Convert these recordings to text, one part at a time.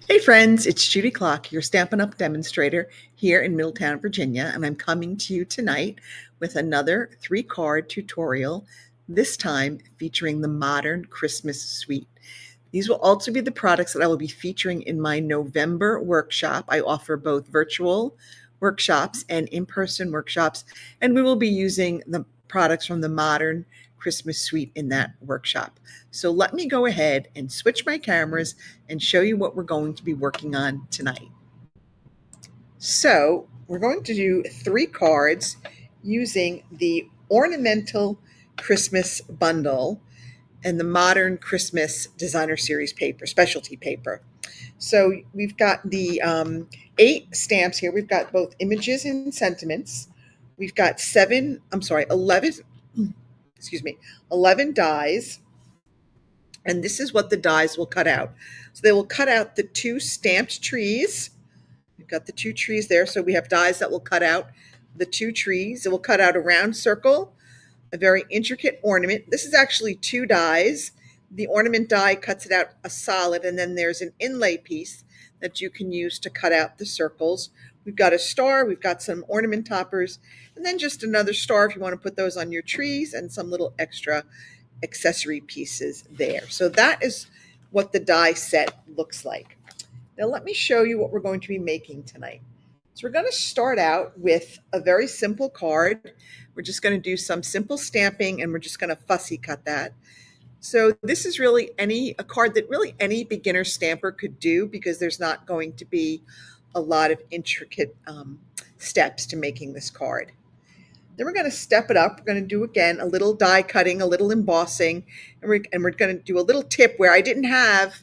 Hey friends, it's Judy Klock, your Stampin' Up demonstrator here in Middletown, Virginia, and I'm coming to you tonight with another 3-card tutorial, this time featuring the modern Christmas suite. These will also be the products that I will be featuring in my November workshop. I offer both virtual workshops and in-person workshops, and we will be using the products from the modern Christmas suite in that workshop. So let me go ahead and switch my cameras and show you what we're going to be working on tonight. So we're going to do 3 cards using the ornamental Christmas bundle and the modern Christmas designer series paper, specialty paper. So we've got the 8 stamps here. We've got both images and sentiments. We've got 11 dies. And this is what the dies will cut out. So they will cut out the 2 stamped trees. We've got the 2 trees there. So we have dies that will cut out the 2 trees. It will cut out a round circle, a very intricate ornament. This is actually 2 dies. The ornament die cuts it out a solid, and then there's an inlay piece that you can use to cut out the circles. We've got a star, we've got some ornament toppers, and then just another star if you want to put those on your trees, and some little extra accessory pieces there. So that is what the die set looks like. Now let me show you what we're going to be making tonight. So we're going to start out with a very simple card. We're just going to do some simple stamping, and we're just going to fussy cut that. So this is really a card that really any beginner stamper could do, because there's not going to be a lot of intricate steps to making this card. Then we're going to step it up. We're going to do, again, a little die cutting, a little embossing, and we're going to do a little tip where I didn't have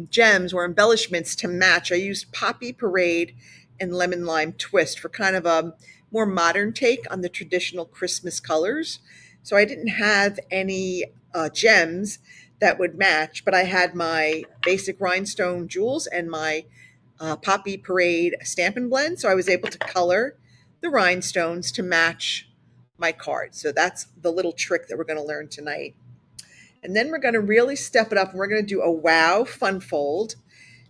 gems or embellishments to match. I used Poppy Parade and Lemon Lime Twist for kind of a more modern take on the traditional Christmas colors. So I didn't have any gems that would match, but I had my basic rhinestone jewels and my Poppy Parade Stampin Blends. So I was able to color the rhinestones to match my card. So that's the little trick that we're going to learn tonight. And then we're going to really step it up, and we're going to do a wow fun fold.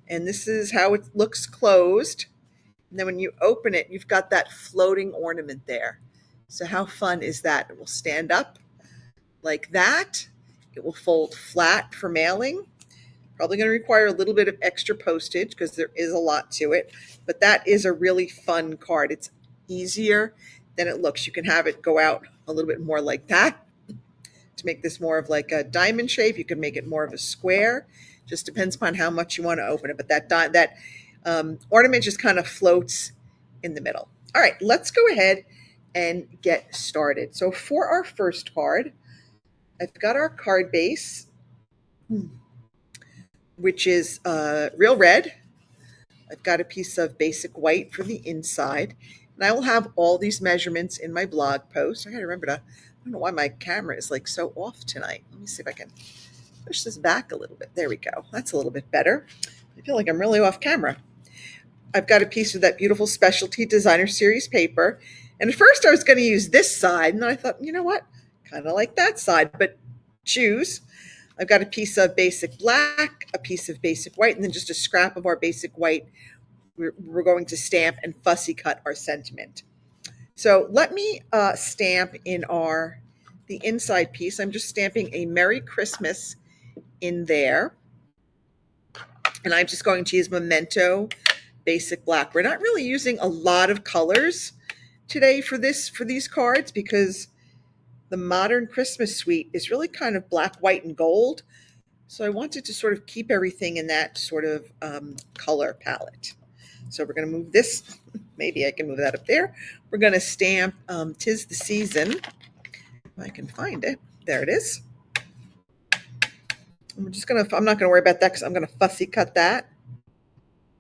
And this is how it looks closed. And then when you open it, you've got that floating ornament there. So how fun is that? It will stand up like that. It will fold flat for mailing. Probably going to require a little bit of extra postage because there is a lot to it. But that is a really fun card. It's easier than it looks. You can have it go out a little bit more like that. To make this more of like a diamond shape, you can make it more of a square. Just depends upon how much you want to open it. But that ornament just kind of floats in the middle. All right, let's go ahead and get started. So for our first card, I've got our card base, which is real red. I've got a piece of basic white for the inside. And I will have all these measurements in my blog post. I got to remember to, I don't know why my camera is like so off tonight. Let me see if I can push this back a little bit. There we go. That's a little bit better. I feel like I'm really off camera. I've got a piece of that beautiful specialty designer series paper. And at first I was going to use this side. And then I thought, you know what? Kind of like that side, but choose. I've got a piece of basic black, a piece of basic white, and then just a scrap of our basic white. We're going to stamp and fussy cut our sentiment. So let me stamp in the inside piece. I'm just stamping a Merry Christmas in there. And I'm just going to use Memento Basic Black. We're not really using a lot of colors today for these cards, because the modern Christmas suite is really kind of black, white, and gold. So I wanted to sort of keep everything in that sort of color palette. So we're going to move this. Maybe I can move that up there. We're going to stamp 'Tis the Season. If I can find it. There it is. I'm not going to worry about that because I'm going to fussy cut that.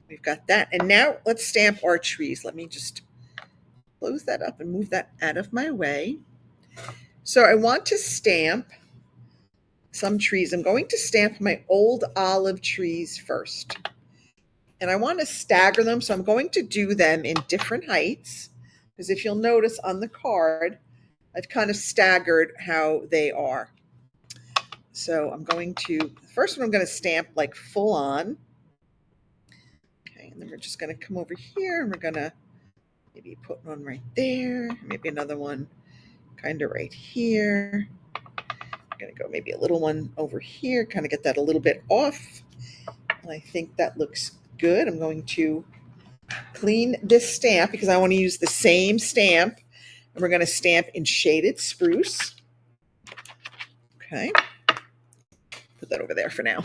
We've got that. And now let's stamp our trees. Let me just close that up and move that out of my way. So I want to stamp some trees. I'm going to stamp my old olive trees first. And I want to stagger them, so I'm going to do them in different heights, because if you'll notice on the card, I've kind of staggered how they are. So I'm going to, the first one I'm going to stamp like full on. and then we're just going to come over here and we're going to maybe put one right there, maybe another one kind of right here. I'm going to go maybe a little one over here, kind of get that a little bit off. And I think that looks good. I'm going to clean this stamp because I want to use the same stamp, and we're going to stamp in shaded spruce. Okay, put that over there for now.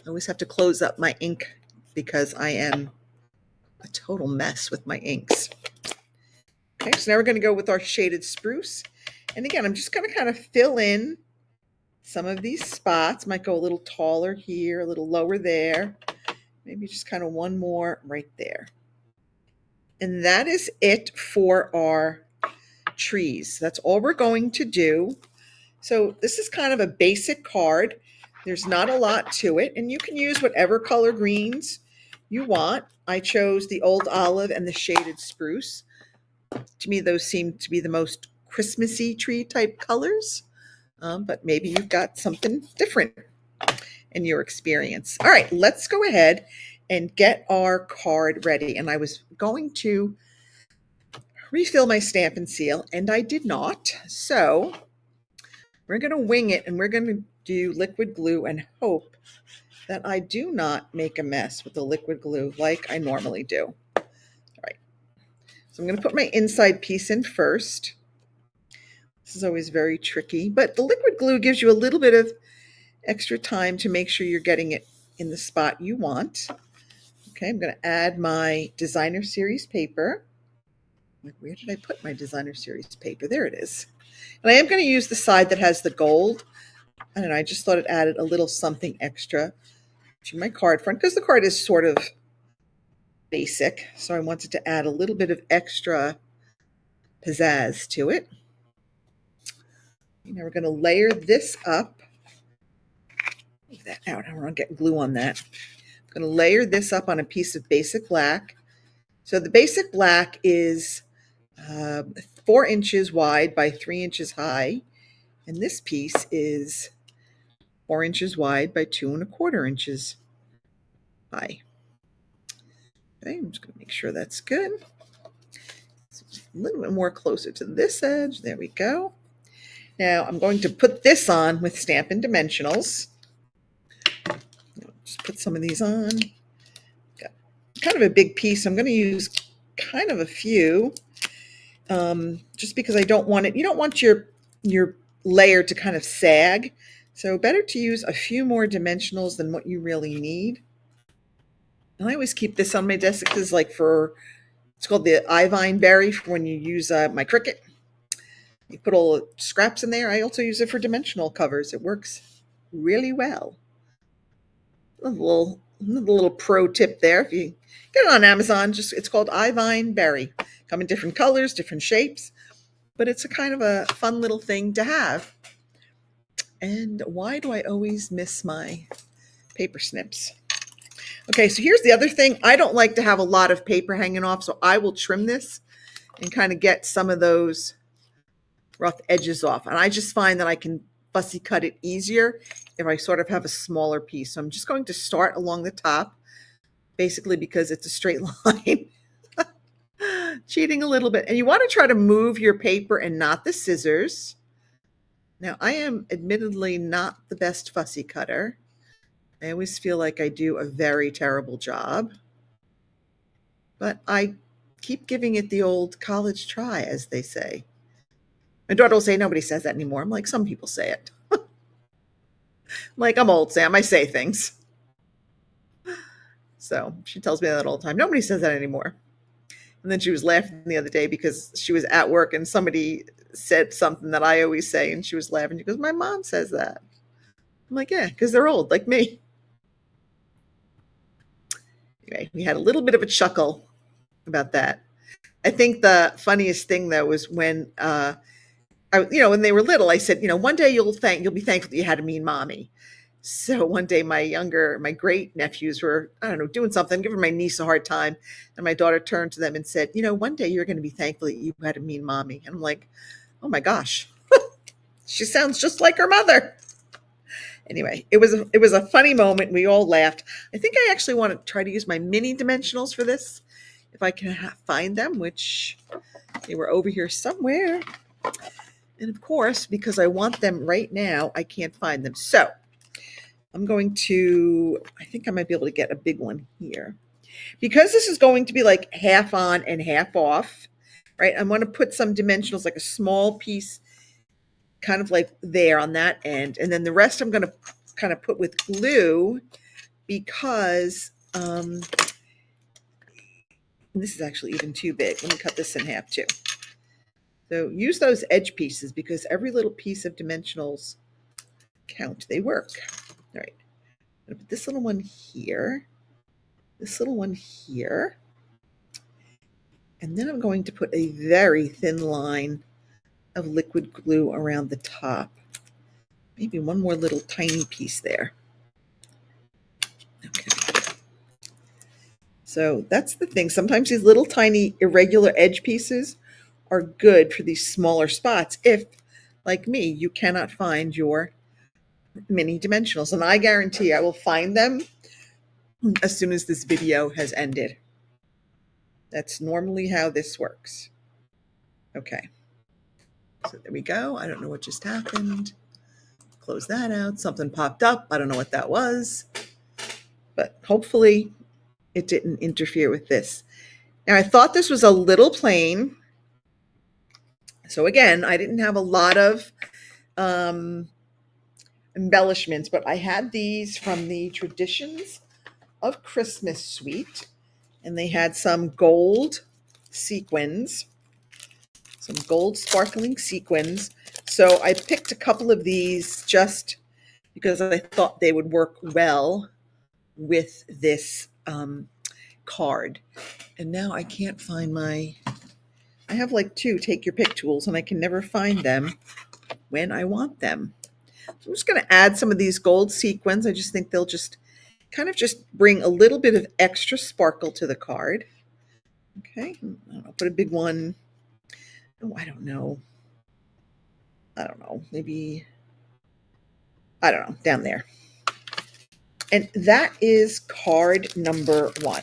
I always have to close up my ink because I am a total mess with my inks. Okay, so now we're going to go with our shaded spruce. And again, I'm just going to kind of fill in some of these spots. Might go a little taller here, a little lower there. Maybe just kind of one more right there. And that is it for our trees. That's all we're going to do. So this is kind of a basic card. There's not a lot to it, and you can use whatever color greens you want. I chose the old olive and the shaded spruce. To me, those seem to be the most Christmassy tree type colors, but maybe you've got something different in your experience. All right, let's go ahead and get our card ready. And I was going to refill my Stampin' Seal, and I did not. So we're going to wing it, and we're going to do liquid glue and hope that I do not make a mess with the liquid glue like I normally do. All right. So I'm going to put my inside piece in first. This is always very tricky, but the liquid glue gives you a little bit of extra time to make sure you're getting it in the spot you want. Okay, I'm going to add my designer series paper. Where did I put my designer series paper? There it is. And I am going to use the side that has the gold. I don't know, I just thought it added a little something extra to my card front because the card is sort of basic. So I wanted to add a little bit of extra pizzazz to it. Now we're going to layer this up. Leave that out. I don't want to get glue on that. I'm going to layer this up on a piece of basic black. So the basic black is 4 inches wide by 3 inches high. And this piece is 4 inches wide by 2 1/4 inches high. Okay, I'm just going to make sure that's good. A little bit more closer to this edge. There we go. Now I'm going to put this on with Stampin' Dimensionals. Just put some of these on. Got kind of a big piece. I'm going to use kind of a few, just because I don't want it. You don't want your layer to kind of sag. So better to use a few more dimensionals than what you really need. And I always keep this on my desk because, like, it's called the ivine berry for when you use my Cricut. You put all the scraps in there. I also use it for dimensional covers. It works really well. A little pro tip there. If you get it on Amazon, it's called ivine berry. Come in different colors, different shapes, but it's a kind of a fun little thing to have. And why do I always miss my paper snips? Okay, so here's the other thing. I don't like to have a lot of paper hanging off, so I will trim this and kind of get some of those rough edges off. And I just find that I can fussy cut it easier if I sort of have a smaller piece. So I'm just going to start along the top, basically because it's a straight line. Cheating a little bit. And you want to try to move your paper and not the scissors. Now, I am admittedly not the best fussy cutter. I always feel like I do a very terrible job. But I keep giving it the old college try, as they say. My daughter will say, nobody says that anymore. I'm like, some people say it. I'm like, I'm old, Sam. I say things. So she tells me that all the time. Nobody says that anymore. And then she was laughing the other day because she was at work and somebody said something that I always say, and she was laughing. She goes, my mom says that. I'm like, yeah, because they're old, like me. Anyway, we had a little bit of a chuckle about that. I think the funniest thing, though, was when, when they were little, I said, one day you'll be thankful that you had a mean mommy. So one day my great nephews were, I don't know, doing something, giving my niece a hard time. And my daughter turned to them and said, one day you're going to be thankful that you had a mean mommy. And I'm like, oh my gosh, she sounds just like her mother. Anyway, it was a funny moment. We all laughed. I think I actually want to try to use my mini dimensionals for this, if I can find them, which they were over here somewhere. And of course, because I want them right now, I can't find them. So I'm going to, I think I might be able to get a big one here. Because this is going to be like half on and half off, right? I'm going to put some dimensionals, like a small piece, kind of like there on that end. And then the rest I'm going to kind of put with glue because this is actually even too big. Let me cut this in half too. So use those edge pieces because every little piece of dimensionals count. They work. All right. I'm going to put this little one here, this little one here, and then I'm going to put a very thin line of liquid glue around the top. Maybe one more little tiny piece there. Okay. So that's the thing. Sometimes these little tiny irregular edge pieces are good for these smaller spots if, like me, you cannot find your mini dimensionals. And I guarantee I will find them as soon as this video has ended. That's normally how this works. Okay. So there we go. I don't know what just happened. Close that out. Something popped up. I don't know what that was. But hopefully it didn't interfere with this. Now I thought this was a little plain. So again, I didn't have a lot of embellishments, but I had these from the Traditions of Christmas suite, and they had some gold sequins, some gold sparkling sequins. So I picked a couple of these just because I thought they would work well with this card. And now I can't find I have like 2 take your pick tools and I can never find them when I want them. So I'm just going to add some of these gold sequins. I just think they'll just kind of just bring a little bit of extra sparkle to the card. Okay, I'll put a big one. Oh, I don't know. Maybe, I don't know, down there. And that is card number 1.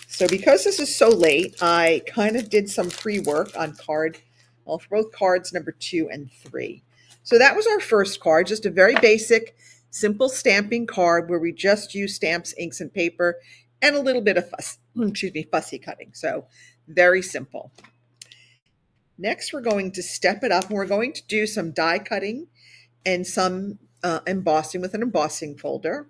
So because this is so late, I kind of did some pre-work on for both cards number 2 and 3. So that was our first card, just a very basic, simple stamping card where we just use stamps, inks, and paper, and a little bit of fussy cutting. So very simple. Next, we're going to step it up, and we're going to do some die cutting and some embossing with an embossing folder.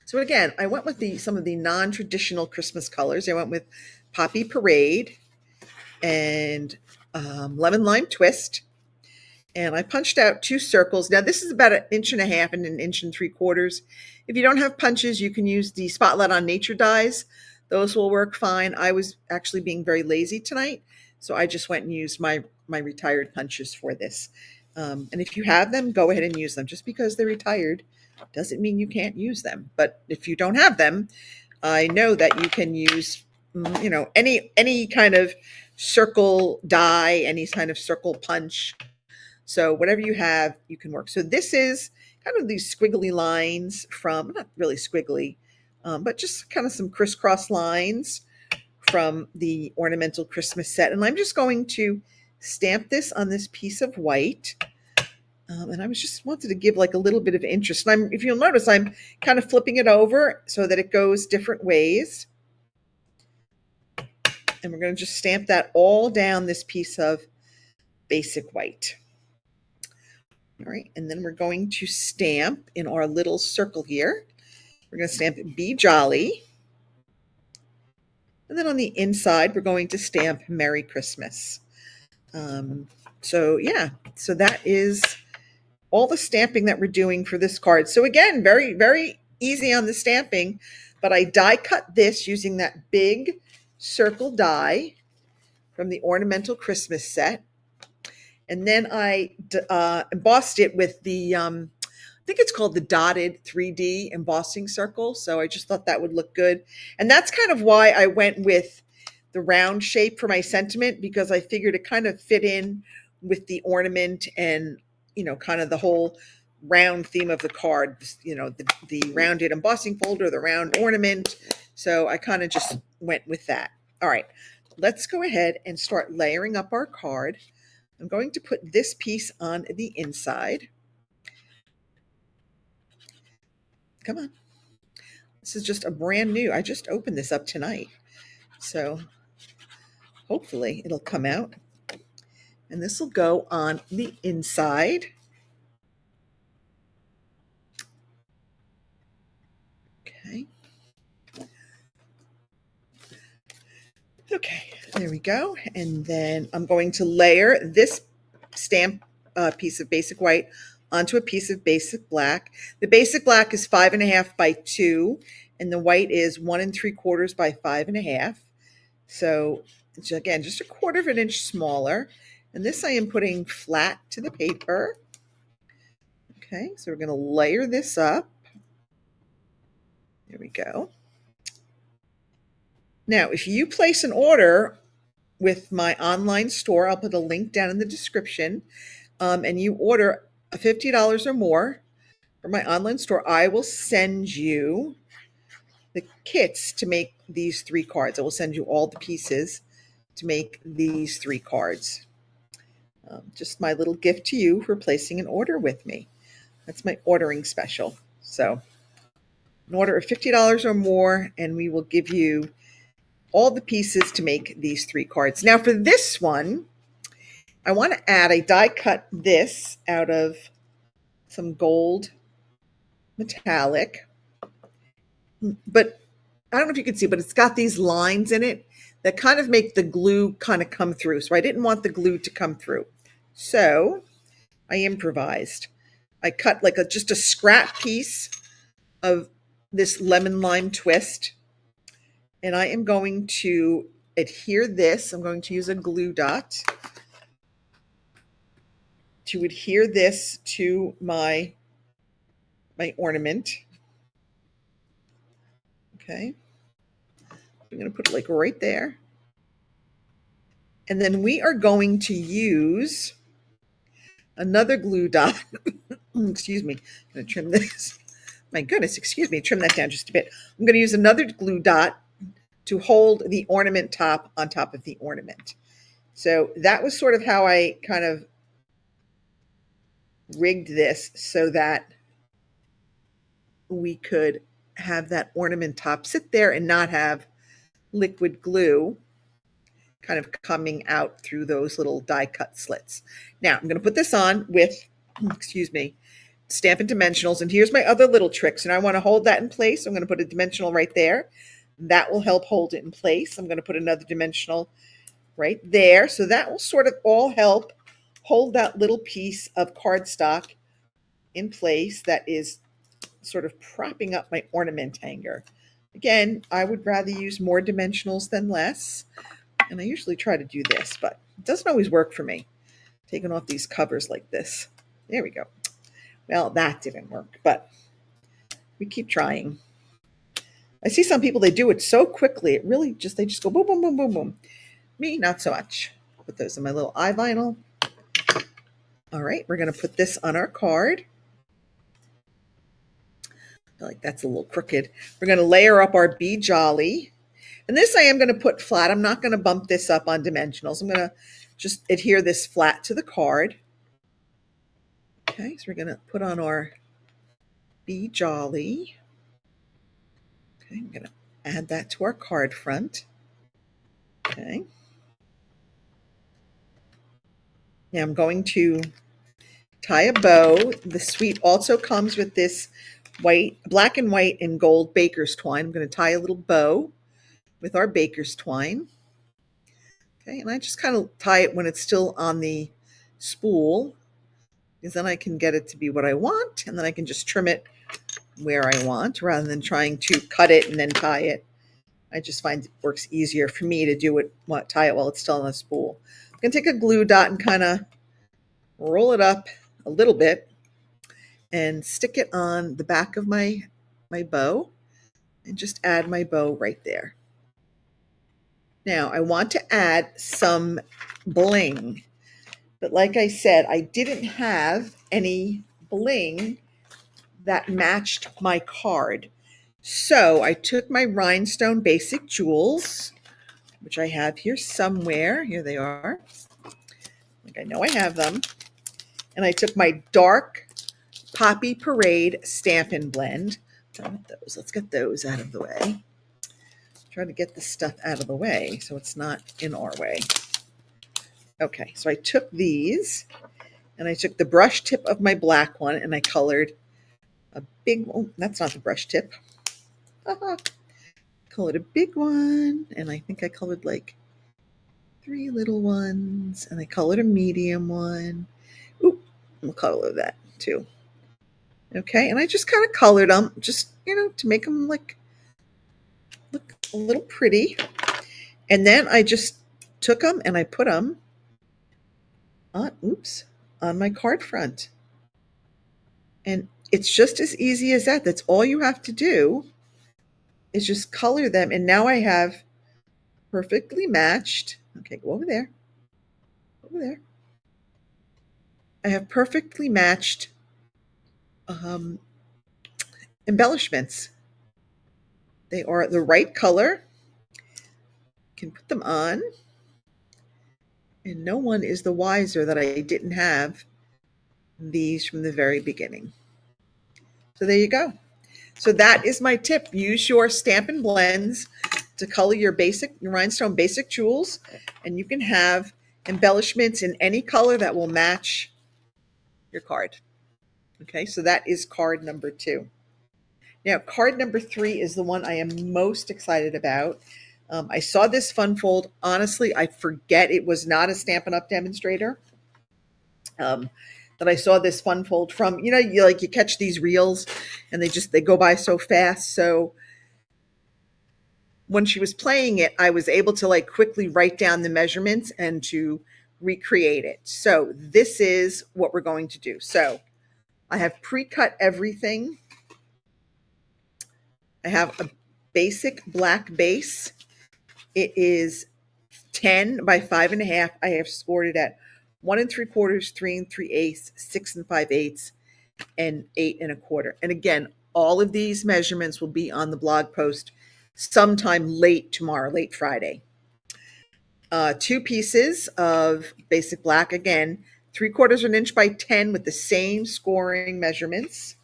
So again, I went with some of the non-traditional Christmas colors. I went with Poppy Parade and Lemon Lime Twist. And I punched out 2 circles. Now this is about 1.5 inches and 1 3/4 inches. If you don't have punches, you can use the Spotlight on Nature dies. Those will work fine. I was actually being very lazy tonight, so I just went and used my retired punches for this. And if you have them, go ahead and use them. Just because they're retired doesn't mean you can't use them. But if you don't have them, I know that you can use, any kind of circle die, any kind of circle punch. So whatever you have, you can work. So this is kind of these squiggly lines from, not really squiggly, but just kind of some crisscross lines from the Ornamental Christmas set. And I'm just going to stamp this on this piece of white. And I just wanted to give like a little bit of interest. And if you'll notice, I'm kind of flipping it over so that it goes different ways. And we're going to just stamp that all down this piece of basic white. All right, and then we're going to stamp in our little circle here. We're going to stamp Be Jolly. And then on the inside, we're going to stamp Merry Christmas. So that is all the stamping that we're doing for this card. So again, very, very easy on the stamping, but I die cut this using that big circle die from the Ornamental Christmas set. And then I embossed it with the, I think it's called the dotted 3D embossing circle. So I just thought that would look good. And that's kind of why I went with the round shape for my sentiment, because I figured it kind of fit in with the ornament and, kind of the whole round theme of the card, you know, the rounded embossing folder, the round ornament. So I kind of just went with that. All right, let's go ahead and start layering up our card. I'm going to put this piece on the inside. Come on. This is just a brand new, I just opened this up tonight. So hopefully it'll come out. And this will go on the inside. Okay. Okay, there we go. And then I'm going to layer this stamp piece of basic white onto a piece of basic black. The basic black is 5.5 by 2, and the white is 1 3/4 by 5.5. So again, just 1/4 of an inch smaller. And this I am putting flat to the paper. Okay, so we're going to layer this up. There we go. Now, if you place an order with my online store, I'll put a link down in the description, and you order $50 or more for my online store, I will send you the kits to make these 3 cards. I will send you all the pieces to make these 3 cards. Just my little gift to you for placing an order with me. That's my ordering special. So an order of $50 or more, and we will give you all the pieces to make these 3 cards. Now for this one, I want to add, I die cut this out of some gold metallic, but I don't know if you can see, but it's got these lines in it that kind of make the glue kind of come through. So I didn't want the glue to come through. So I improvised. I cut like just a scrap piece of this lemon lime twist, and I am going to adhere this. I'm going to use a glue dot to adhere this to my ornament. Okay. I'm going to put it like right there. And then we are going to use another glue dot. Excuse me. I'm going to trim this. My goodness, excuse me. Trim that down just a bit. I'm going to use another glue dot to hold the ornament top on top of the ornament. So that was sort of how I kind of rigged this so that we could have that ornament top sit there and not have liquid glue kind of coming out through those little die cut slits. Now I'm going to put this on with, excuse me, Stampin' Dimensionals. And here's my other little tricks. And I want to hold that in place. So I'm going to put a dimensional right there. That will help hold it in place. I'm going to put another dimensional right there. So that will sort of all help hold that little piece of cardstock in place that is sort of propping up my ornament hanger. Again, I would rather use more dimensionals than less. And I usually try to do this, but it doesn't always work for me. Taking off these covers like this. There we go. Well, that didn't work, but we keep trying. I see some people, they do it so quickly. It really just, they just go boom, boom, boom, boom, boom. Me, not so much. Put those in my little eye vinyl. All right, we're going to put this on our card. I feel like that's a little crooked. We're going to layer up our Be Jolly. And this I am going to put flat. I'm not going to bump this up on dimensionals. I'm going to just adhere this flat to the card. Okay, so we're going to put on our Be Jolly. Okay, I'm going to add that to our card front. Okay. Now I'm going to tie a bow. The suite also comes with this white, black and white and gold baker's twine. I'm going to tie a little bow with our baker's twine. Okay, and I just kind of tie it when it's still on the spool, because then I can get it to be what I want, and then I can just trim it where I want rather than trying to cut it and then tie it. I just find it works easier for me to do it, tie it while it's still on the spool. I'm going to take a glue dot and kind of roll it up a little bit and stick it on the back of my bow and just add my bow right there. Now I want to add some bling, but like I said, I didn't have any bling that matched my card. So I took my rhinestone basic jewels, which I have here somewhere. Here they are. I know I have them. And I took my dark Poppy Parade Stampin' Blend. Done with those. Let's get those out of the way. Try to get this stuff out of the way so it's not in our way. Okay, so I took these and I took the brush tip of my black one and I colored a big, oh, that's not the brush tip. Colored a big one, and I think I colored like 3 little ones, and I colored a medium one. Ooh, we'll color that too. Okay, and I just kind of colored them, just, to make them look a little pretty. And then I just took them and I put them on my card front. And it's just as easy as that. That's all you have to do is just color them. And now I have perfectly matched. Okay, go over there. Over there. I have perfectly matched embellishments. They are the right color. Can put them on. And no one is the wiser that I didn't have these from the very beginning. So there you go. So that is my tip. Use your Stampin' Blends to color your rhinestone basic jewels, and you can have embellishments in any color that will match your card. Okay, so that is card number 2. Now, card number 3 is the one I am most excited about. I saw this fun fold. Honestly, I forget it was not a Stampin' Up! Demonstrator. That I saw this fun fold from. You catch these reels and they go by so fast. So when she was playing it, I was able to quickly write down the measurements and to recreate it. So this is what we're going to do. So I have pre-cut everything. I have a basic black base. It is 10 by 5.5. I have scored it at 1 3/4, 3 3/8, 6 5/8, and 8 1/4. And again, all of these measurements will be on the blog post sometime late tomorrow, late Friday. 2 pieces of basic black, again, 3/4 inch by 10 with the same scoring measurements.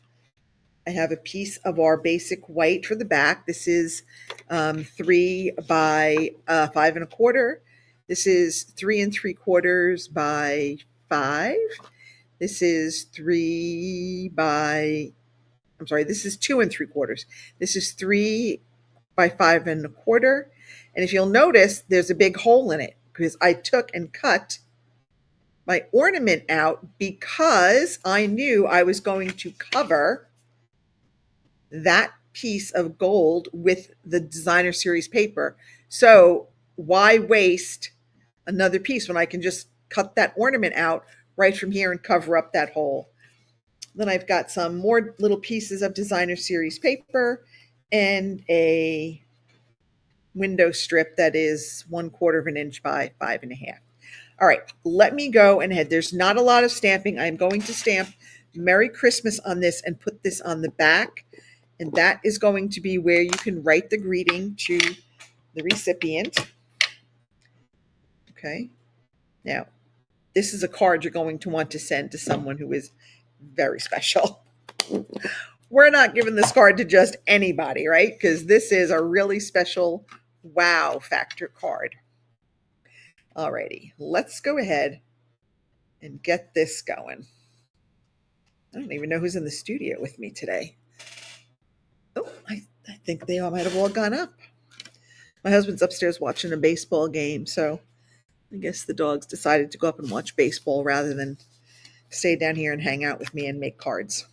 I have a piece of our basic white for the back. This is 3 by 5 1/4. This is 3 3/4 by 5. This is 2 3/4. This is 3 by 5 1/4. And if you'll notice, there's a big hole in it because I took and cut my ornament out because I knew I was going to cover that piece of gold with the designer series paper. So why waste another piece when I can just cut that ornament out right from here and cover up that hole? Then I've got some more little pieces of designer series paper and a window strip that is 1/4 inch by 5.5. All right, let me go and head. There's not a lot of stamping. I'm going to stamp Merry Christmas on this and put this on the back. And that is going to be where you can write the greeting to the recipient. Okay. Now, this is a card you're going to want to send to someone who is very special. We're not giving this card to just anybody, right? Because this is a really special wow factor card. Alrighty, let's go ahead and get this going. I don't even know who's in the studio with me today. Oh, I think they all might have all gone up. My husband's upstairs watching a baseball game, so I guess the dogs decided to go up and watch baseball rather than stay down here and hang out with me and make cards.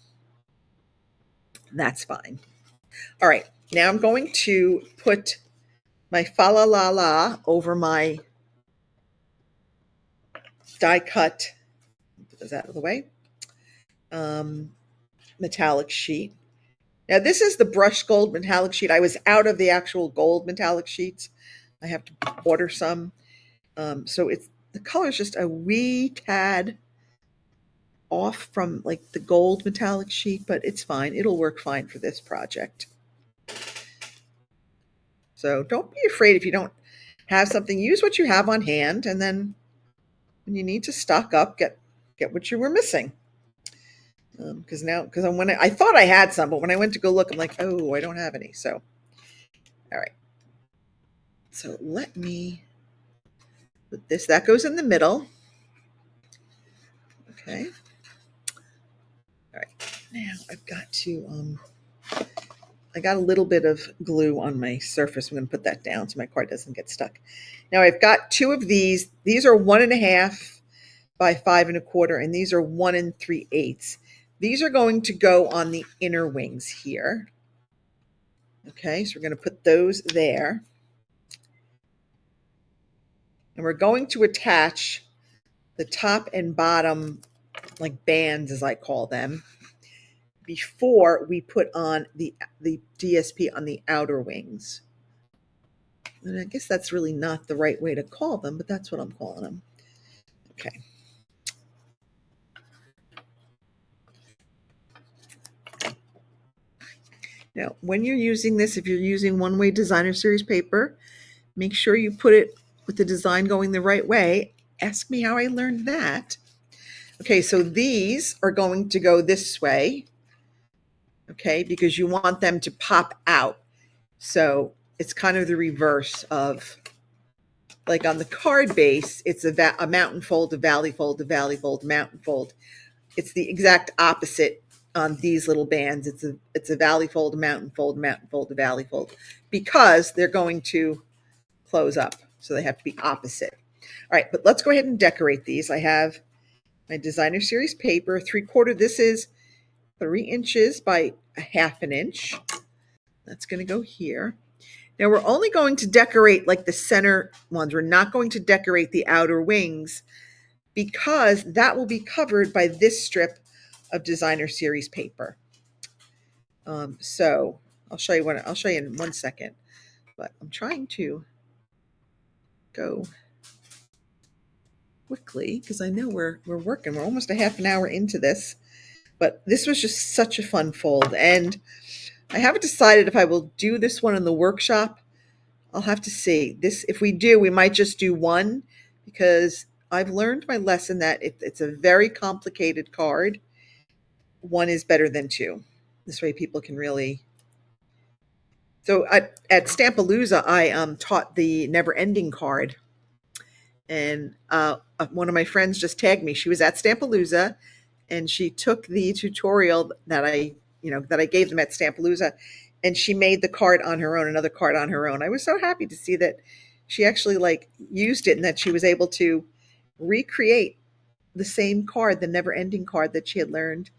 That's fine. All right, now I'm going to put my fa la la la over my die cut, put those out of the way, metallic sheet. Now this is the brushed gold metallic sheet. I was out of the actual gold metallic sheets. I have to order some. So the color is just a wee tad off from like the gold metallic sheet, but it's fine. It'll work fine for this project. So don't be afraid if you don't have something. Use what you have on hand, and then when you need to stock up, get what you were missing. Because when I thought I had some, but when I went to go look, I'm like, oh, I don't have any. So, all right. So let me put this. That goes in the middle. Okay. All right. Now I've got to. I got a little bit of glue on my surface. I'm going to put that down so my card doesn't get stuck. Now I've got two of these. These are 1.5 by 5 1/4, and these are 1 3/8. These are going to go on the inner wings here. Okay, so we're going to put those there. And we're going to attach the top and bottom, like bands as I call them, before we put on the DSP on the outer wings. And I guess that's really not the right way to call them, but that's what I'm calling them. Okay. Now, when you're using this, if you're using one-way designer series paper, make sure you put it with the design going the right way. Ask me how I learned that. Okay, so these are going to go this way, okay, because you want them to pop out. So it's kind of the reverse of, like on the card base, it's a mountain fold, a valley fold, a valley fold, mountain fold. It's the exact opposite on these little bands. It's a valley fold, a mountain fold, a valley fold, because they're going to close up. So they have to be opposite. All right, but let's go ahead and decorate these. I have my designer series paper, 3/4. This is 3 inches by 1/2 inch. That's going to go here. Now we're only going to decorate like the center ones. We're not going to decorate the outer wings because that will be covered by this strip of designer series paper. So I'll show you in 1 second, but I'm trying to go quickly because I know we're working. We're almost a 1/2 hour into this, but this was just such a fun fold, and I haven't decided if I will do this one in the workshop. I'll have to see. This, if we do, we might just do one because I've learned my lesson that if it's a very complicated card, one is better than two. This way people can really. So at Stampalooza, I taught the never ending card. And one of my friends just tagged me. She was at Stampalooza and she took the tutorial that I gave them at Stampalooza, and she made the card on her own, another card on her own. I was so happy to see that she actually like used it and that she was able to recreate the same card, the never ending card that she had learned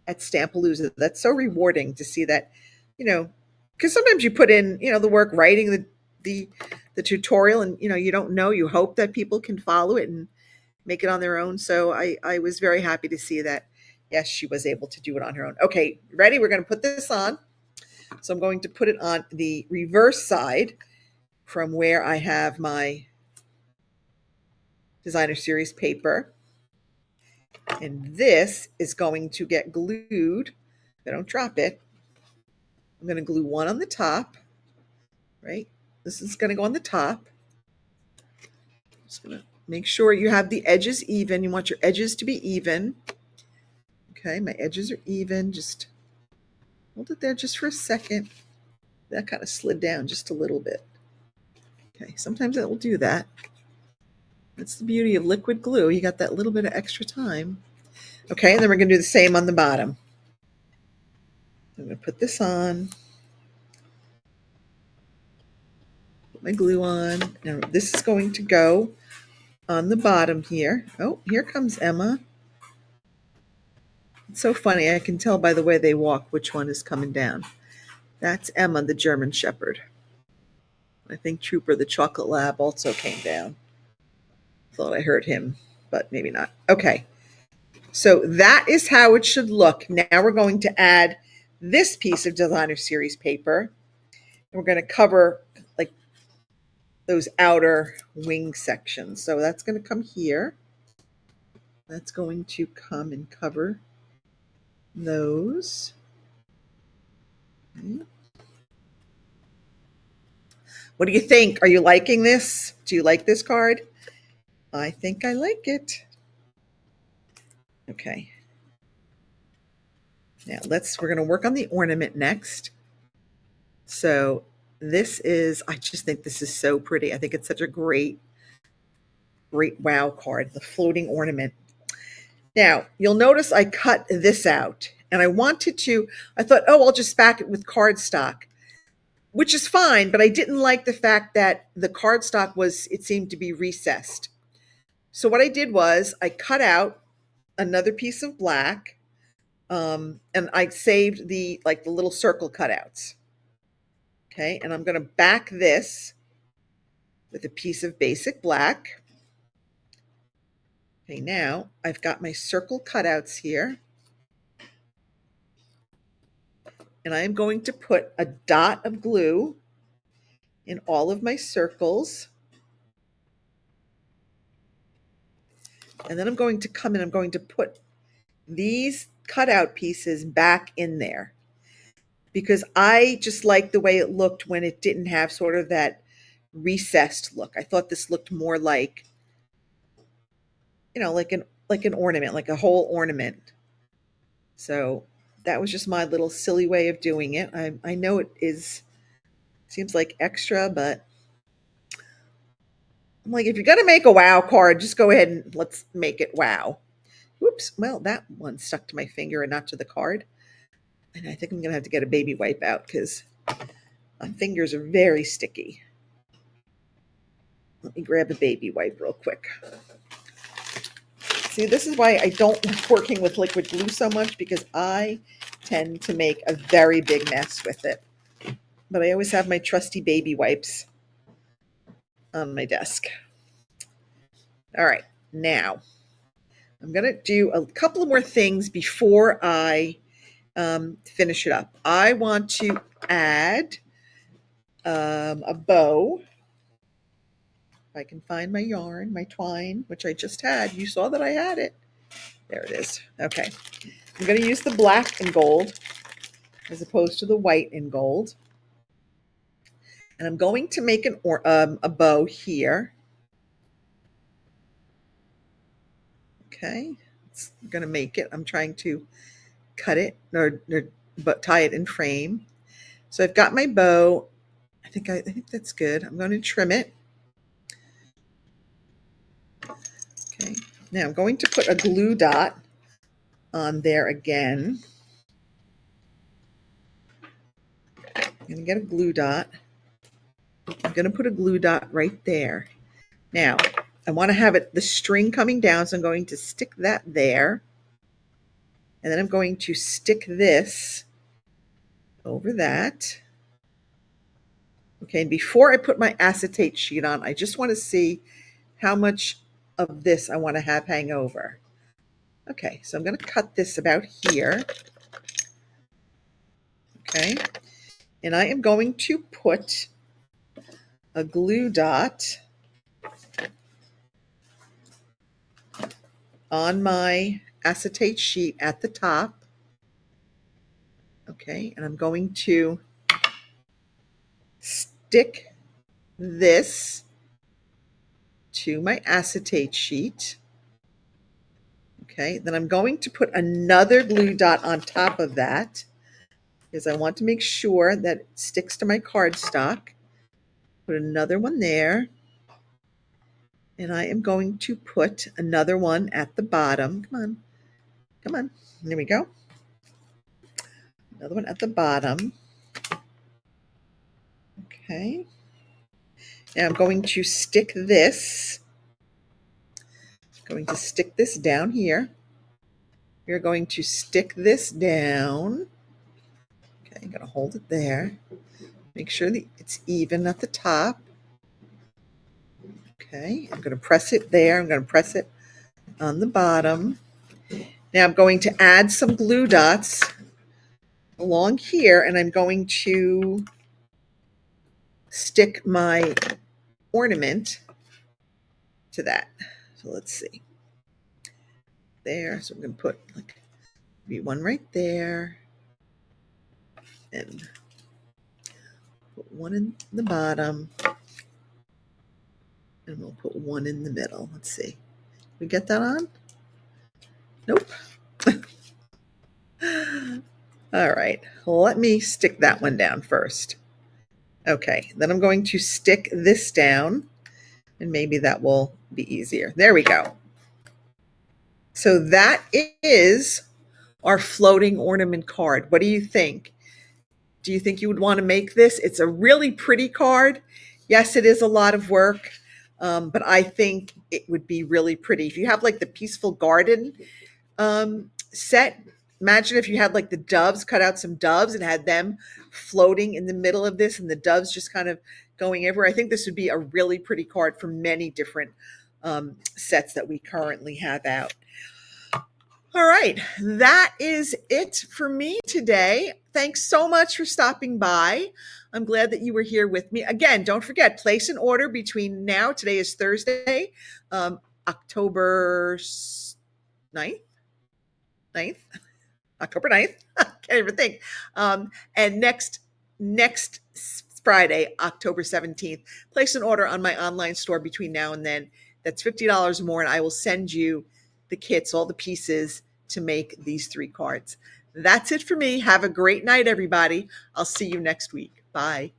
at Stampalooza. That's so rewarding to see that, because sometimes you put in, the work writing the tutorial, and you don't know, you hope that people can follow it and make it on their own. So I was very happy to see that, yes, she was able to do it on her own. Okay, ready? We're going to put this on. So I'm going to put it on the reverse side from where I have my designer series paper. And this is going to get glued. I don't drop it. I'm going to glue one on the top, right? This is going to go on the top. Just going to make sure you have the edges even. You want your edges to be even. Okay, my edges are even. Just hold it there just for a second. That kind of slid down just a little bit. Okay, sometimes it will do that. That's the beauty of liquid glue. You got that little bit of extra time. Okay, and then we're going to do the same on the bottom. I'm going to put this on. Put my glue on. Now this is going to go on the bottom here. Oh, here comes Emma. It's so funny. I can tell by the way they walk which one is coming down. That's Emma, the German Shepherd. I think Trooper, the Chocolate Lab, also came down. Thought I heard him, but maybe not. Okay. So that is how it should look. Now we're going to add this piece of designer series paper. And we're going to cover like those outer wing sections. So that's going to come here. That's going to come and cover those. Okay. What do you think? Are you liking this? Do you like this card? I think I like it. Okay. Now we're going to work on the ornament next. So this is, I just think this is so pretty. I think it's such a great wow card, the floating ornament. Now, you'll notice I cut this out and I thought, oh, I'll just back it with cardstock, which is fine, but I didn't like the fact that the cardstock it seemed to be recessed. So what I did was I cut out another piece of black, and I saved the little circle cutouts. Okay, and I'm going to back this with a piece of basic black. Okay, now I've got my circle cutouts here. And I am going to put a dot of glue in all of my circles. And then I'm going to come in, I'm going to put these cutout pieces back in there, because I just like the way it looked when it didn't have sort of that recessed look. I thought this looked more like, like an ornament, like a whole ornament. So that was just my little silly way of doing it. I know seems like extra, but I'm like, if you're going to make a wow card, just go ahead and let's make it wow. Oops. Well, that one stuck to my finger and not to the card. And I think I'm going to have to get a baby wipe out because my fingers are very sticky. Let me grab a baby wipe real quick. See, this is why I don't like working with liquid glue so much, because I tend to make a very big mess with it. But I always have my trusty baby wipes on my desk. All right, now I'm going to do a couple of more things before I finish it up. I want to add a bow. If I can find my yarn, my twine, which I just had. You saw that I had it. There it is. Okay. I'm going to use the black and gold as opposed to the white and gold. And I'm going to make a bow here. Okay. I'm going to make it. I'm trying to cut it or tie it in frame. So I've got my bow. I think that's good. I'm going to trim it. Okay. Now I'm going to put a glue dot on there again. I'm going to get a glue dot. I'm going to put a glue dot right there. Now, I want to have the string coming down, so I'm going to stick that there. And then I'm going to stick this over that. Okay, and before I put my acetate sheet on, I just want to see how much of this I want to have hang over. Okay, so I'm going to cut this about here. Okay, and I am going to put a glue dot on my acetate sheet at the top. Okay, and I'm going to stick this to my acetate sheet. Okay, then I'm going to put another glue dot on top of that because I want to make sure that it sticks to my cardstock. Put another one there. And I am going to put another one at the bottom. Come on. Come on. There we go. Another one at the bottom. Okay. Now I'm going to stick this. I'm going to stick this down here. You're going to stick this down. Okay, I'm going to hold it there. Make sure that it's even at the top. Okay, I'm going to press it there. I'm going to press it on the bottom. Now I'm going to add some glue dots along here, and I'm going to stick my ornament to that. So let's see. there. So we're going to put like maybe one right there and put one in the bottom. And we'll put one in the middle. Let's see. We get that on? Nope. All right. Let me stick that one down first. Okay. Then I'm going to stick this down, and maybe that will be easier. There we go. So that is our floating ornament card. What do you think? Do you think you would want to make this? It's a really pretty card. Yes, it is a lot of work, but I think it would be really pretty. If you have like the Peaceful Garden set, imagine if you had like the doves, cut out some doves and had them floating in the middle of this and the doves just kind of going everywhere. I think this would be a really pretty card for many different sets that we currently have out. All right, that is it for me today. Thanks so much for stopping by. I'm glad that you were here with me. Again, don't forget, place an order between now, today is Thursday, October 9th, October 9th. Can't even think. And next Friday, October 17th, place an order on my online store between now and then. That's $50 more, and I will send you the kits, all the pieces to make these 3 cards. That's it for me. Have a great night, everybody. I'll see you next week. Bye.